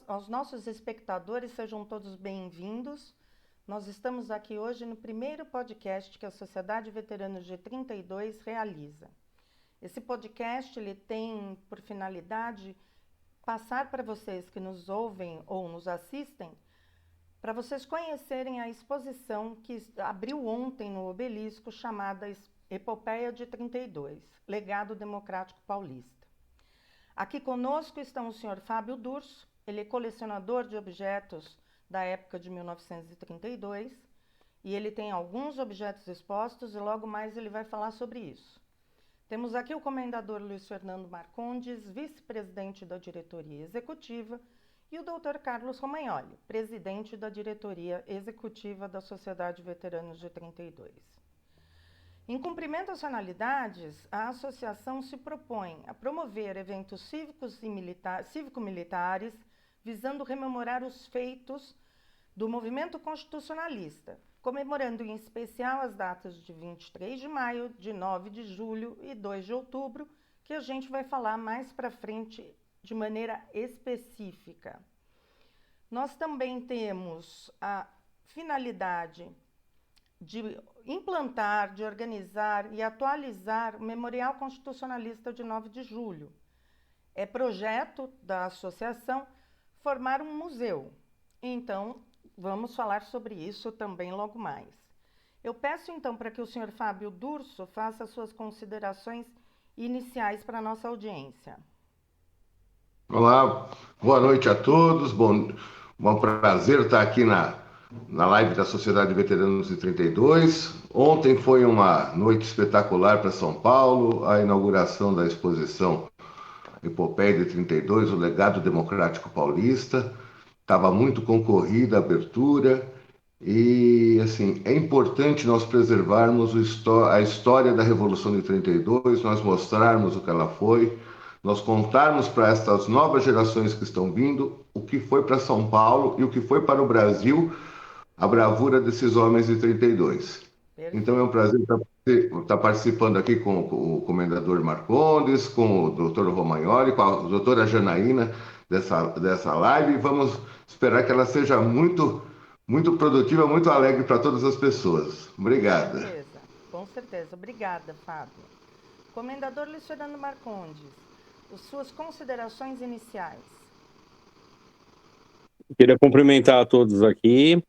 aos nossos espectadores, sejam todos bem-vindos. Nós estamos aqui hoje no primeiro podcast que a Sociedade Veteranos de 32 realiza. Esse podcast ele tem por finalidade passar para vocês que nos ouvem ou nos assistem, para vocês conhecerem a exposição que abriu ontem no Obelisco, chamada Epopeia de 32, Legado Democrático Paulista. Aqui conosco estão o senhor Fábio Durso, ele é colecionador de objetos da época de 1932, e ele tem alguns objetos expostos e logo mais ele vai falar sobre isso. Temos aqui o comendador Luiz Fernando Marcondes, vice-presidente da diretoria executiva, e o Dr. Carlos Romagnoli, presidente da diretoria executiva da Sociedade Veteranos de 32. Em cumprimento às finalidades, a associação se propõe a promover eventos cívicos e cívico-militares visando rememorar os feitos do movimento constitucionalista, comemorando em especial as datas de 23 de maio, de 9 de julho e 2 de outubro, que a gente vai falar mais para frente de maneira específica. Nós também temos a finalidade de implantar, de organizar e atualizar o Memorial Constitucionalista de 9 de julho. É projeto da associação formar um museu. Então, vamos falar sobre isso também logo mais. Eu peço então para que o senhor Fábio Durso faça suas considerações iniciais para a nossa audiência. Olá, boa noite a todos. Bom prazer estar aqui na live da Sociedade Veteranos de 32. Ontem foi uma noite espetacular para São Paulo, a inauguração da exposição Epopeia de 32, o Legado Democrático Paulista. Estava muito concorrida a abertura e, assim, é importante nós preservarmos a história da Revolução de 32, nós mostrarmos o que ela foi, nós contarmos para estas novas gerações que estão vindo o que foi para São Paulo e o que foi para o Brasil a bravura desses homens de 32. Perfeito. Então é um prazer estar participando aqui com o comendador Marcondes, com o doutor Romagnoli, com a doutora Janaína dessa live. Vamos esperar que ela seja muito produtiva, muito alegre para todas as pessoas. Obrigada. Com certeza. Obrigada, Fábio. Comendador Luiz Fernando Marcondes, as suas considerações iniciais. Queria cumprimentar a todos aqui.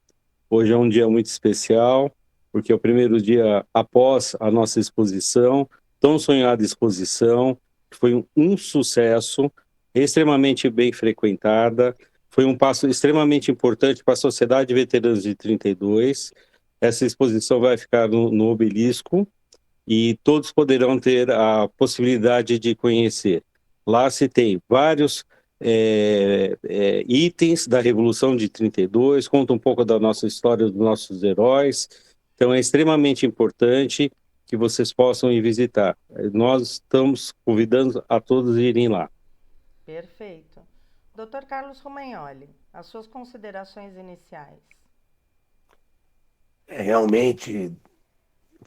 Hoje é um dia muito especial, porque é o primeiro dia após a nossa exposição, tão sonhada exposição, que foi um sucesso, extremamente bem frequentada, foi um passo extremamente importante para a Sociedade Veteranos de 32. Essa exposição vai ficar no Obelisco e todos poderão ter a possibilidade de conhecer. Lá se tem vários itens da Revolução de 32, conta um pouco da nossa história, dos nossos heróis. Então é extremamente importante que vocês possam ir visitar. Nós estamos convidando a todos a irem lá. Perfeito. Dr. Carlos Romagnoli, as suas considerações iniciais. Realmente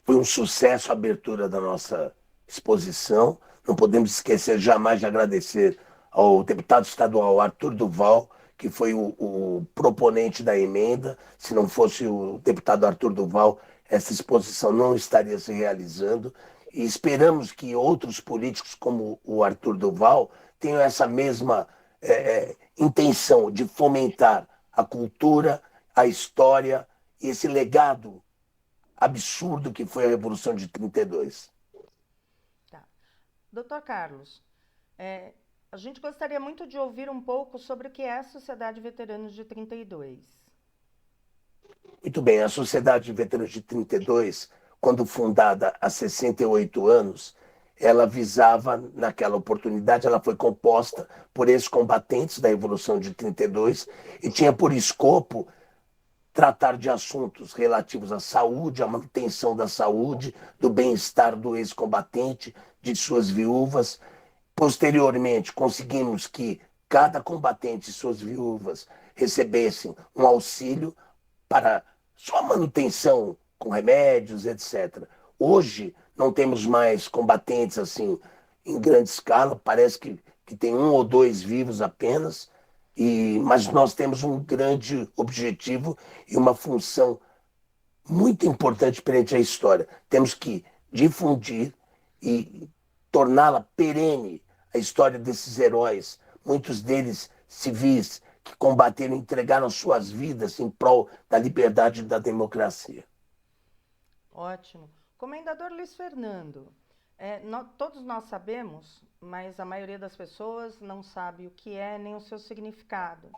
foi um sucesso a abertura da nossa exposição. Não podemos esquecer jamais de agradecer ao deputado estadual Arthur Duval, que foi o proponente da emenda. Se não fosse o deputado Arthur Duval, essa exposição não estaria se realizando. E esperamos que outros políticos, como o Arthur Duval, tenham essa mesma intenção de fomentar a cultura, a história e esse legado absurdo que foi a Revolução de 32. Tá. Doutor Carlos, a gente gostaria muito de ouvir um pouco sobre o que é a Sociedade Veteranos de 32. Muito bem, a Sociedade Veteranos de 32, quando fundada há 68 anos, ela visava, naquela oportunidade, ela foi composta por ex-combatentes da Revolução de 32 e tinha por escopo tratar de assuntos relativos à saúde, à manutenção da saúde, do bem-estar do ex-combatente, de suas viúvas. Posteriormente, conseguimos que cada combatente e suas viúvas recebessem um auxílio para sua manutenção com remédios, etc. Hoje, não temos mais combatentes assim em grande escala, parece que tem um ou dois vivos apenas, Mas nós temos um grande objetivo e uma função muito importante perante a história. Temos que difundir e torná-la perene, a história desses heróis, muitos deles civis, que combateram e entregaram suas vidas em prol da liberdade e da democracia. Ótimo. Comendador Luiz Fernando, todos nós sabemos, mas a maioria das pessoas não sabe o que é nem o seu significado.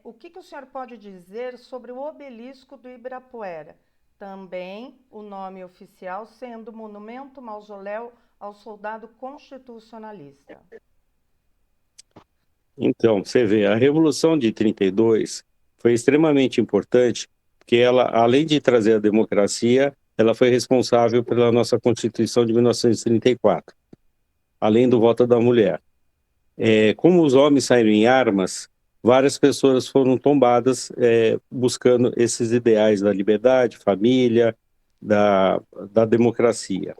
O que o senhor pode dizer sobre o obelisco do Ibirapuera? Também o nome oficial sendo Monumento Mausoléu ao Soldado Constitucionalista. Então, você vê, a Revolução de 32 foi extremamente importante, porque ela, além de trazer a democracia, ela foi responsável pela nossa Constituição de 1934, além do voto da mulher. Como os homens saíram em armas, várias pessoas foram tombadas buscando esses ideais da liberdade, família, da democracia.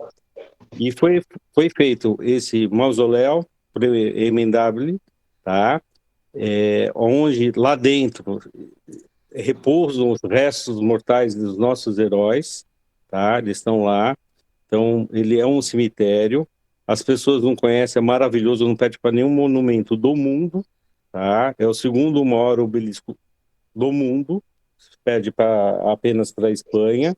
E foi feito esse mausoléu emendável, tá? Onde lá dentro repousam os restos mortais dos nossos heróis, tá? Eles estão lá. Então, ele é um cemitério. As pessoas não conhecem, é maravilhoso, não perde para nenhum monumento do mundo, tá? É o segundo maior obelisco do mundo, perde apenas para a Espanha,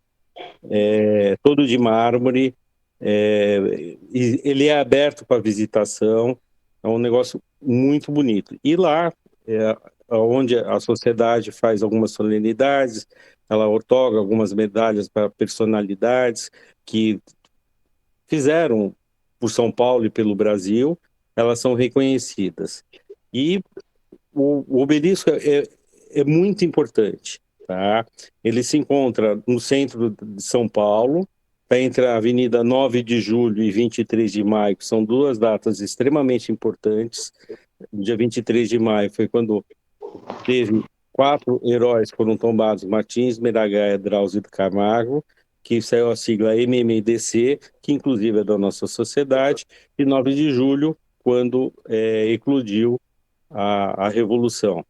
todo de mármore, e ele é aberto para visitação, é um negócio muito bonito. E lá, onde a sociedade faz algumas solenidades, ela outorga algumas medalhas para personalidades que fizeram por São Paulo e pelo Brasil, elas são reconhecidas. E o obelisco é muito importante, tá? Ele se encontra no centro de São Paulo, está entre a Avenida 9 de Julho e 23 de Maio, que são duas datas extremamente importantes. No dia 23 de maio foi quando teve 4 heróis que foram tombados: Martins, Miragaia, Drauzio de Camargo, que saiu a sigla MMDC, que inclusive é da nossa sociedade, e 9 de julho, quando eclodiu a Revolução.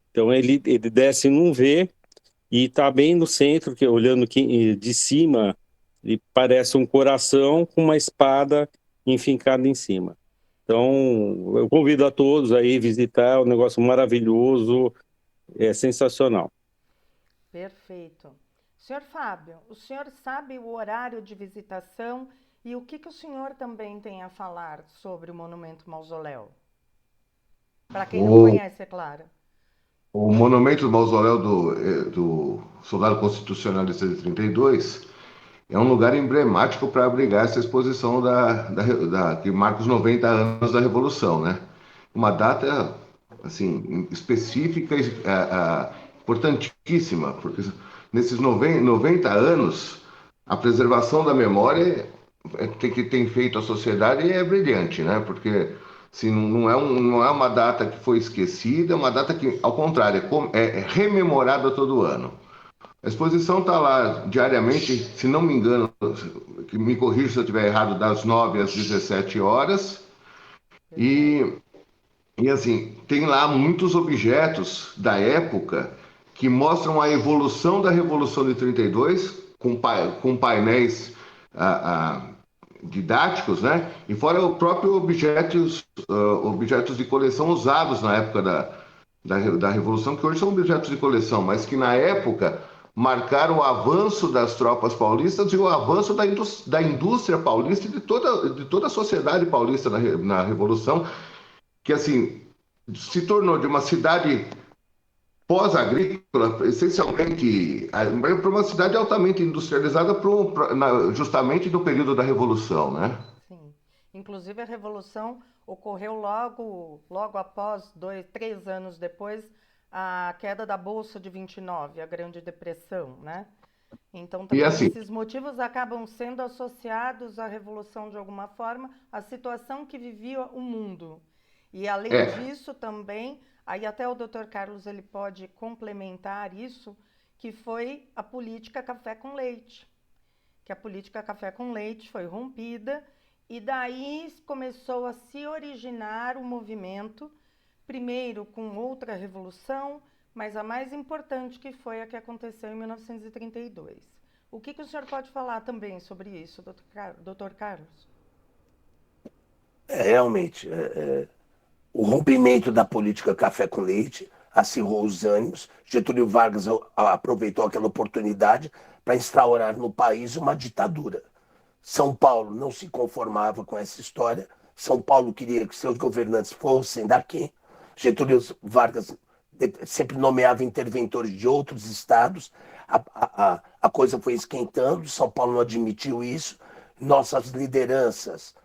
Então ele desce num V e está bem no centro, que olhando de cima, ele parece um coração com uma espada enfincada em cima. Então, eu convido a todos aí a visitar, é um negócio maravilhoso, é sensacional. Perfeito. Senhor Fábio, o senhor sabe o horário de visitação e o que o senhor também tem a falar sobre o Monumento Mausoléu? Para quem não O, conhece, é claro. o monumento do mausoléu do Soldado Constitucionalista de 32 é um lugar emblemático para abrigar essa exposição que marca os 90 anos da Revolução, né? Uma data, assim, específica, importantíssima, porque nesses 90 anos, a preservação da memória que tem feito a sociedade é brilhante, né? Porque assim, não é uma data que foi esquecida, é uma data que, ao contrário, é rememorada todo ano. A exposição está lá diariamente, se não me engano, que me corrija se eu estiver errado, das 9 às 17 horas. E, e assim, tem lá muitos objetos da época que mostram a evolução da Revolução de 32, com painéis ah, ah, didáticos, né? E fora o próprio objetos de coleção usados na época da Revolução, que hoje são objetos de coleção, mas que na época marcaram o avanço das tropas paulistas e o avanço da indústria paulista e de toda a sociedade paulista na Revolução, que assim se tornou de uma cidade pós-agrícola, essencialmente, para uma cidade altamente industrializada, justamente no período da Revolução, né? Sim. Inclusive, a Revolução ocorreu logo após, 3 anos depois, a queda da Bolsa de 29, a Grande Depressão, né? Então, E também assim, esses motivos acabam sendo associados à Revolução de alguma forma, à situação que vivia o mundo. E, além é, disso, também, aí até o Dr. Carlos ele pode complementar isso, que foi a política café com leite. Que a política café com leite foi rompida e daí começou a se originar o movimento primeiro com outra revolução, mas a mais importante que foi a que aconteceu em 1932. O que o senhor pode falar também sobre isso, doutor Carlos? Realmente, o rompimento da política café com leite acirrou os ânimos. Getúlio Vargas aproveitou aquela oportunidade para instaurar no país uma ditadura. São Paulo não se conformava com essa história. São Paulo queria que seus governantes fossem daqui. Getúlio Vargas sempre nomeava interventores de outros estados. A coisa foi esquentando, São Paulo não admitiu isso. Nossas lideranças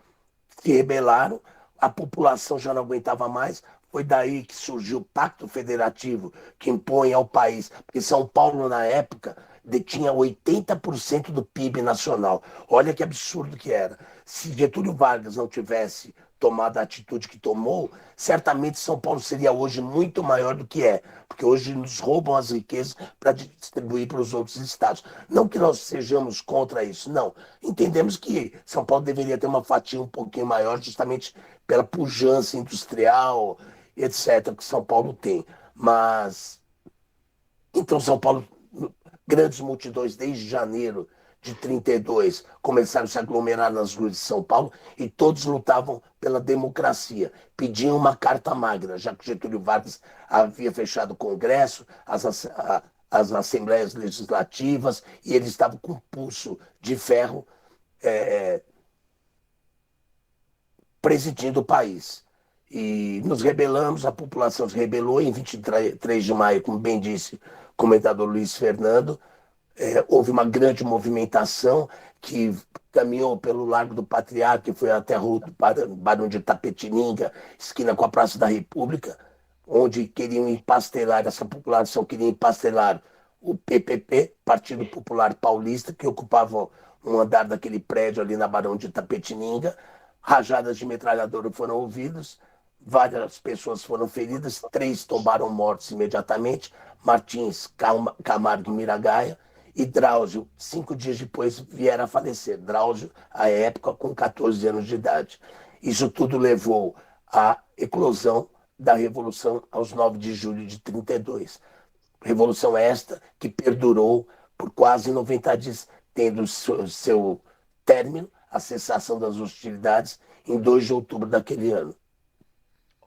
se rebelaram, a população já não aguentava mais. Foi daí que surgiu o Pacto Federativo, que impõe ao país, porque São Paulo, na época, detinha 80% do PIB nacional. Olha que absurdo que era. Se Getúlio Vargas não tivesse tomado a atitude que tomou, certamente São Paulo seria hoje muito maior do que é, porque hoje nos roubam as riquezas para distribuir para os outros estados. Não que nós sejamos contra isso, não. Entendemos que São Paulo deveria ter uma fatia um pouquinho maior, justamente pela pujança industrial, etc., que São Paulo tem. Mas, então São Paulo, grandes multidões desde janeiro de 32 começaram a se aglomerar nas ruas de São Paulo e todos lutavam pela democracia, pediam uma carta magna, já que Getúlio Vargas havia fechado o Congresso, as assembleias legislativas, e eles estavam com o pulso de ferro presidindo o país. E nos rebelamos, a população se rebelou em 23 de maio, como bem disse o comentador Luiz Fernando. Houve uma grande movimentação que caminhou pelo Largo do Patriarca, que foi até a rua do Barão de Itapetininga, esquina com a Praça da República, onde queriam empastelar, essa população queria empastelar o PPP, Partido Popular Paulista, que ocupava um andar daquele prédio ali na Barão de Itapetininga. Rajadas de metralhadora foram ouvidas, várias pessoas foram feridas, 3 tombaram mortos imediatamente, Martins, Camargo e Miragaia. E Drauzio, 5 dias depois, viera a falecer. Drauzio, à época, com 14 anos de idade. Isso tudo levou à eclosão da Revolução aos 9 de julho de 32. Revolução esta que perdurou por quase 90 dias, tendo seu término, a cessação das hostilidades, em 2 de outubro daquele ano.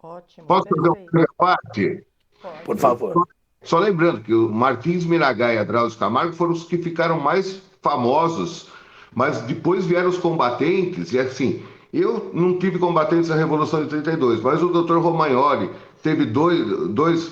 Ótimo. Posso fazer uma primeira parte? Pode. Por favor. Só lembrando que o Martins, Miragaia e Drauzio Camargo foram os que ficaram mais famosos, mas depois vieram os combatentes, e assim, eu não tive combatentes na Revolução de 32, mas o Dr. Romagnoli teve dois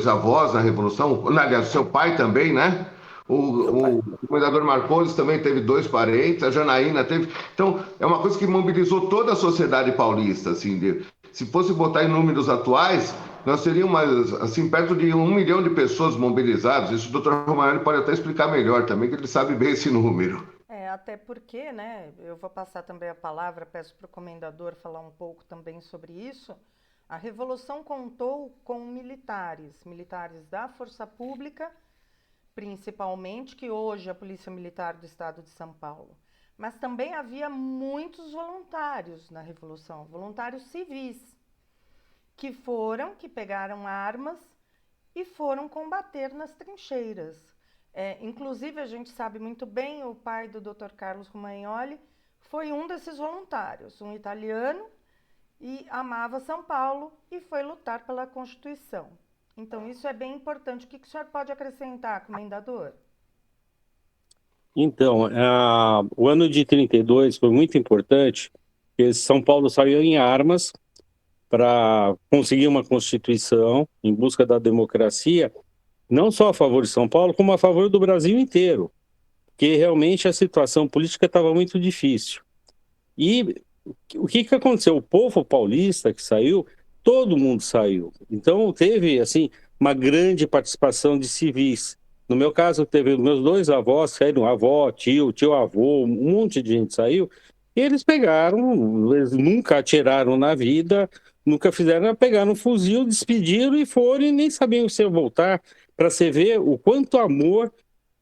avós na Revolução, aliás, seu pai também, né? O comendador Marcondes também teve 2 parentes, a Janaína teve. Então, é uma coisa que mobilizou toda a sociedade paulista. Assim, se fosse botar em números atuais, nós teríamos assim, perto de 1 milhão de pessoas mobilizadas. Isso o Dr. Romagnoli pode até explicar melhor também, que ele sabe bem esse número. Até porque, né, eu vou passar também a palavra, peço para o comendador falar um pouco também sobre isso. A Revolução contou com militares da Força Pública, principalmente, que hoje é a Polícia Militar do Estado de São Paulo. Mas também havia muitos voluntários na Revolução, voluntários civis, que pegaram armas e foram combater nas trincheiras. Inclusive, a gente sabe muito bem, o pai do Dr. Carlos Romagnoli foi um desses voluntários, um italiano, e amava São Paulo e foi lutar pela Constituição. Então, isso é bem importante. O que o senhor pode acrescentar, comendador? Então, o ano de 32 foi muito importante, porque São Paulo saiu em armas para conseguir uma Constituição em busca da democracia, não só a favor de São Paulo, como a favor do Brasil inteiro, porque realmente a situação política estava muito difícil. E o que aconteceu? O povo paulista que saiu, todo mundo saiu. Então teve assim uma grande participação de civis. No meu caso, teve meus 2 avós, saíram, avó, tio-avô, um monte de gente saiu, e eles eles nunca atiraram na vida, nunca pegaram um fuzil, despediram e foram, e nem sabiam se iam voltar, para você ver o quanto amor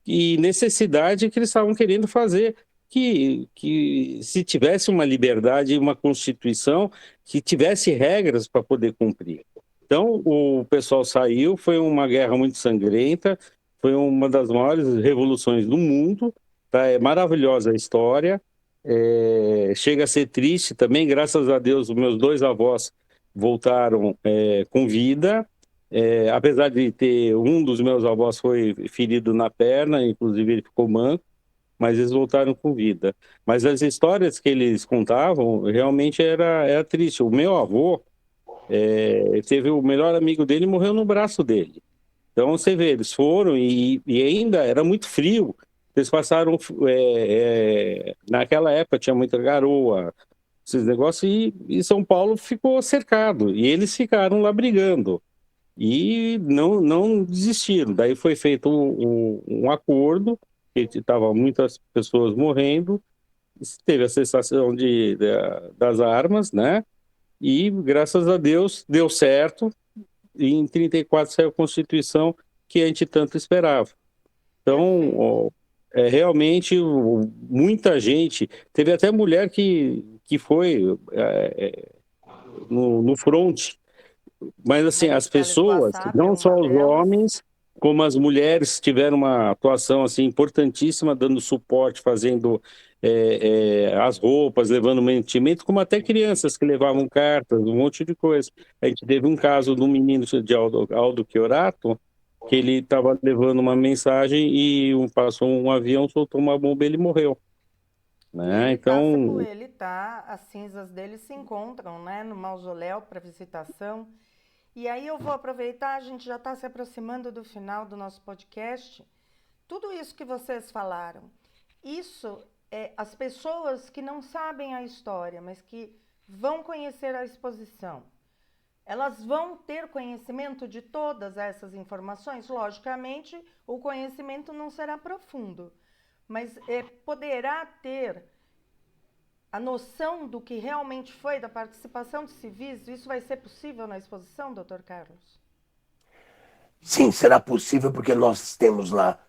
e necessidade que eles estavam querendo fazer, que se tivesse uma liberdade, uma Constituição que tivesse regras para poder cumprir. Então, o pessoal saiu, foi uma guerra muito sangrenta, foi uma das maiores revoluções do mundo, tá? É maravilhosa a história, chega a ser triste também, graças a Deus, os meus dois avós voltaram com vida, apesar de ter, um dos meus avós foi ferido na perna, inclusive ele ficou manco, mas eles voltaram com vida. Mas as histórias que eles contavam, realmente era triste. O meu avô, teve o melhor amigo dele, morreu no braço dele. Então, você vê, eles foram e ainda era muito frio. Eles passaram, naquela época tinha muita garoa, esses negócios, e São Paulo ficou cercado. E eles ficaram lá brigando. E não desistiram. Daí foi feito um acordo, que estava muitas pessoas morrendo, teve a cessação das armas, né? E, graças a Deus, deu certo. E em 34 saiu a Constituição que a gente tanto esperava. Então, realmente, muita gente... Teve até mulher que foi no front. Mas, assim, as pessoas, não só os homens, como as mulheres, tiveram uma atuação assim, importantíssima, dando suporte, fazendo as roupas, levando mantimento, como até crianças que levavam cartas, um monte de coisa. A gente teve um caso de um menino de Aldo Chiorato, que ele estava levando uma mensagem e passou um avião, soltou uma bomba e ele morreu. Né? Então, as cinzas dele se encontram, né, no mausoléu para visitação. E aí eu vou aproveitar, a gente já está se aproximando do final do nosso podcast. Tudo isso que vocês falaram, isso as pessoas que não sabem a história, mas que vão conhecer a exposição, elas vão ter conhecimento de todas essas informações? Logicamente, o conhecimento não será profundo, mas poderá ter a noção do que realmente foi da participação de civis. Isso vai ser possível na exposição, Dr. Carlos? Sim, será possível, porque nós temos lá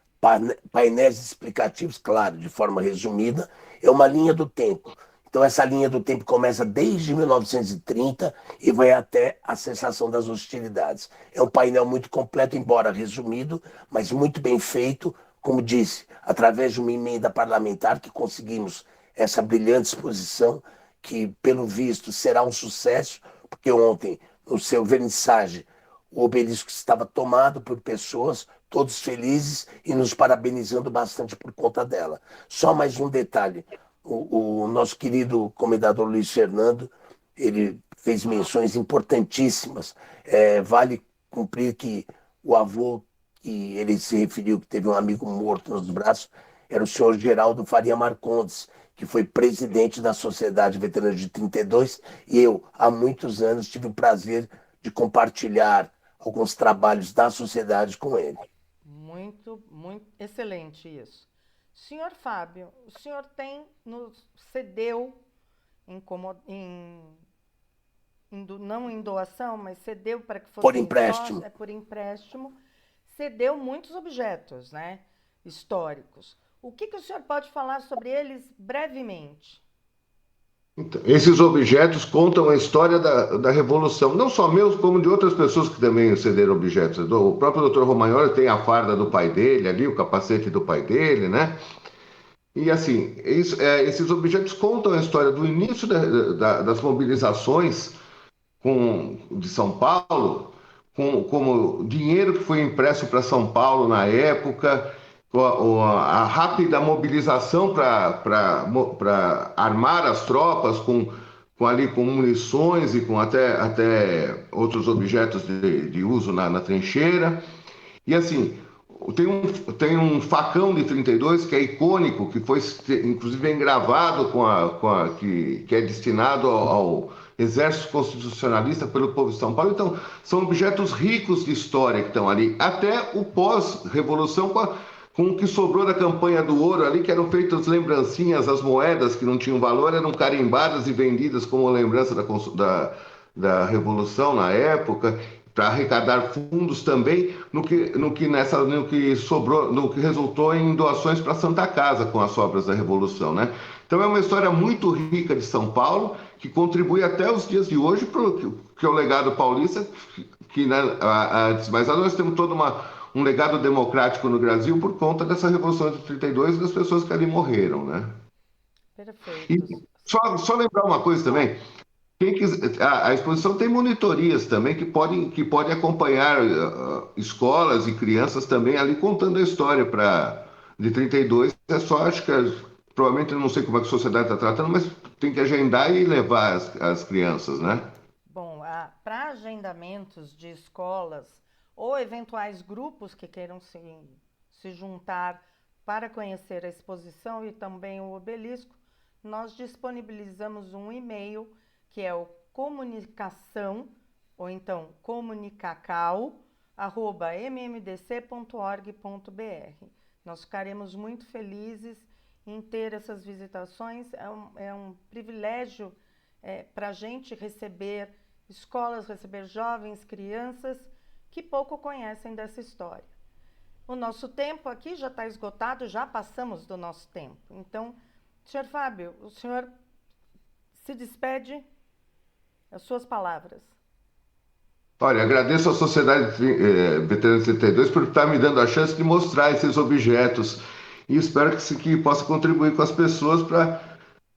painéis explicativos, claro, de forma resumida, é uma linha do tempo. Então, essa linha do tempo começa desde 1930 e vai até a cessação das hostilidades. É um painel muito completo, embora resumido, mas muito bem feito, como disse, através de uma emenda parlamentar que conseguimos essa brilhante exposição, que, pelo visto, será um sucesso, porque ontem, no seu vernissage, o obelisco estava tomado por pessoas, todos felizes e nos parabenizando bastante por conta dela. Só mais um detalhe, o nosso querido comendador Luiz Fernando, ele fez menções importantíssimas. Vale cumprir que o avô, que ele se referiu, que teve um amigo morto nos braços, era o senhor Geraldo Faria Marcondes, que foi presidente da Sociedade Veterana de 32, e eu, há muitos anos, tive o prazer de compartilhar alguns trabalhos da sociedade com ele. Muito, muito excelente isso. Senhor Fábio, o senhor nos cedeu, não em doação, mas cedeu para que fosse... Por empréstimo. Por empréstimo, cedeu muitos objetos, né, históricos. O que o senhor pode falar sobre eles brevemente? Então, esses objetos contam a história da Revolução, não só meus, como de outras pessoas que também cederam objetos. O próprio Dr. Romagnoli tem a farda do pai dele ali, o capacete do pai dele, né? E assim, esses objetos contam a história do início das mobilizações de São Paulo, como dinheiro que foi impresso para São Paulo na época, a rápida mobilização para armar as tropas com munições e com até outros objetos de uso na trincheira. E assim, tem um facão de 32 que é icônico, que foi inclusive engravado que é destinado ao Exército Constitucionalista pelo povo de São Paulo. Então, são objetos ricos de história que estão ali, até o pós-revolução, com o que sobrou da campanha do ouro ali, que eram feitas lembrancinhas, as moedas que não tinham valor eram carimbadas e vendidas como lembrança da Revolução na época. arrecadar fundos também no que sobrou, no que resultou em doações para a Santa Casa com as obras da Revolução, né? Então é uma história muito rica de São Paulo que contribui até os dias de hoje para que é o legado paulista, que né, antes, mas nós temos todo um legado democrático no Brasil por conta dessa Revolução de 32 e das pessoas que ali morreram, né? E Perfeito. só lembrar uma coisa também. Quem quiser, a exposição tem monitorias também que podem acompanhar escolas e crianças também ali contando a história de 32. É só, acho que provavelmente eu não sei como é que a sociedade está tratando, mas tem que agendar e levar as crianças, né? Bom, para agendamentos de escolas ou eventuais grupos que queiram se juntar para conhecer a exposição e também o obelisco, nós disponibilizamos um e-mail que é o comunicação, ou então comunicacau@mmdc.org.br. Nós ficaremos muito felizes em ter essas visitações. É um privilégio para a gente receber escolas, receber jovens, crianças que pouco conhecem dessa história. O nosso tempo aqui já está esgotado, já passamos do nosso tempo. Então, senhor Fábio, o senhor se despede, as suas palavras. Olha, agradeço à Sociedade Veterana 32 por estar me dando a chance de mostrar esses objetos e espero que possa contribuir com as pessoas para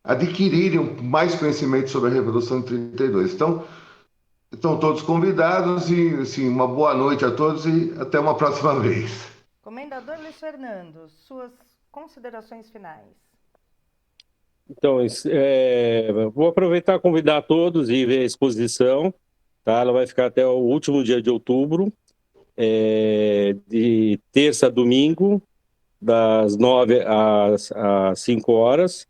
adquirirem mais conhecimento sobre a Revolução de 32. Então, estão todos convidados e, assim, uma boa noite a todos e até uma próxima vez. Comendador Luiz Fernando, suas considerações finais. Então, vou aproveitar e convidar todos e ver a exposição, tá? Ela vai ficar até o último dia de outubro, de terça a domingo, das 9 às 5 horas.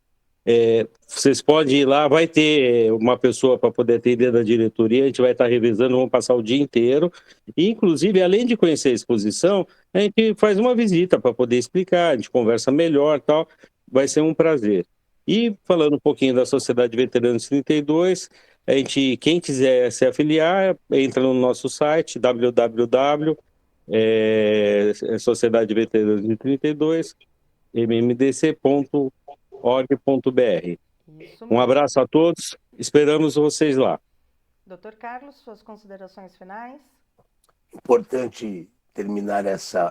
Vocês podem ir lá, vai ter uma pessoa para poder atender da diretoria, a gente vai estar revisando, vamos passar o dia inteiro. E, inclusive, além de conhecer a exposição, a gente faz uma visita para poder explicar, a gente conversa melhor, tal. Vai ser um prazer. E falando um pouquinho da Sociedade Veteranos 32, quem quiser se afiliar, entra no nosso site www Sociedade Veteranos de 32, mmdc.org.br. Isso Um mesmo. abraço a todos, esperamos vocês lá. Dr. Carlos, suas considerações finais? Importante terminar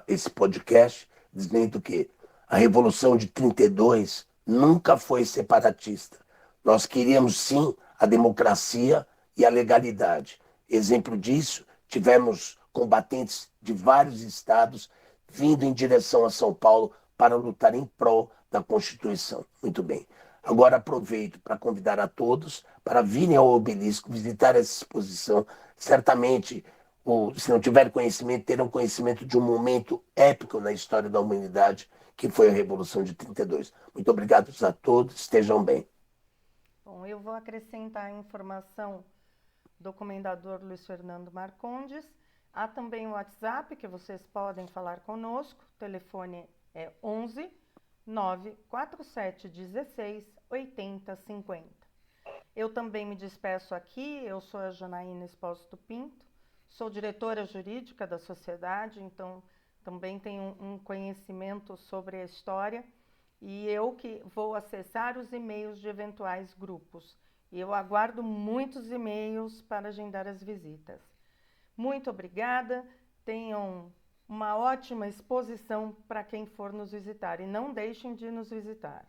esse podcast dizendo que a Revolução de 32 nunca foi separatista. Nós queríamos, sim, a democracia e a legalidade. Exemplo disso, tivemos combatentes de vários estados vindo em direção a São Paulo para lutar em prol da Constituição. Muito bem. Agora aproveito para convidar a todos para virem ao Obelisco, visitar essa exposição. Certamente, se não tiver conhecimento, terão conhecimento de um momento épico na história da humanidade, que foi a Revolução de 32. Muito obrigado a todos, estejam bem. Bom, eu vou acrescentar a informação do comendador Luiz Fernando Marcondes. Há também o WhatsApp, que vocês podem falar conosco. O telefone é 11 947 16 80 50. Eu também me despeço aqui, eu sou a Janaína Espósito Pinto, sou diretora jurídica da sociedade, então também tenho um conhecimento sobre a história e eu que vou acessar os e-mails de eventuais grupos. E eu aguardo muitos e-mails para agendar as visitas. Muito obrigada, tenham uma ótima exposição para quem for nos visitar e não deixem de nos visitar.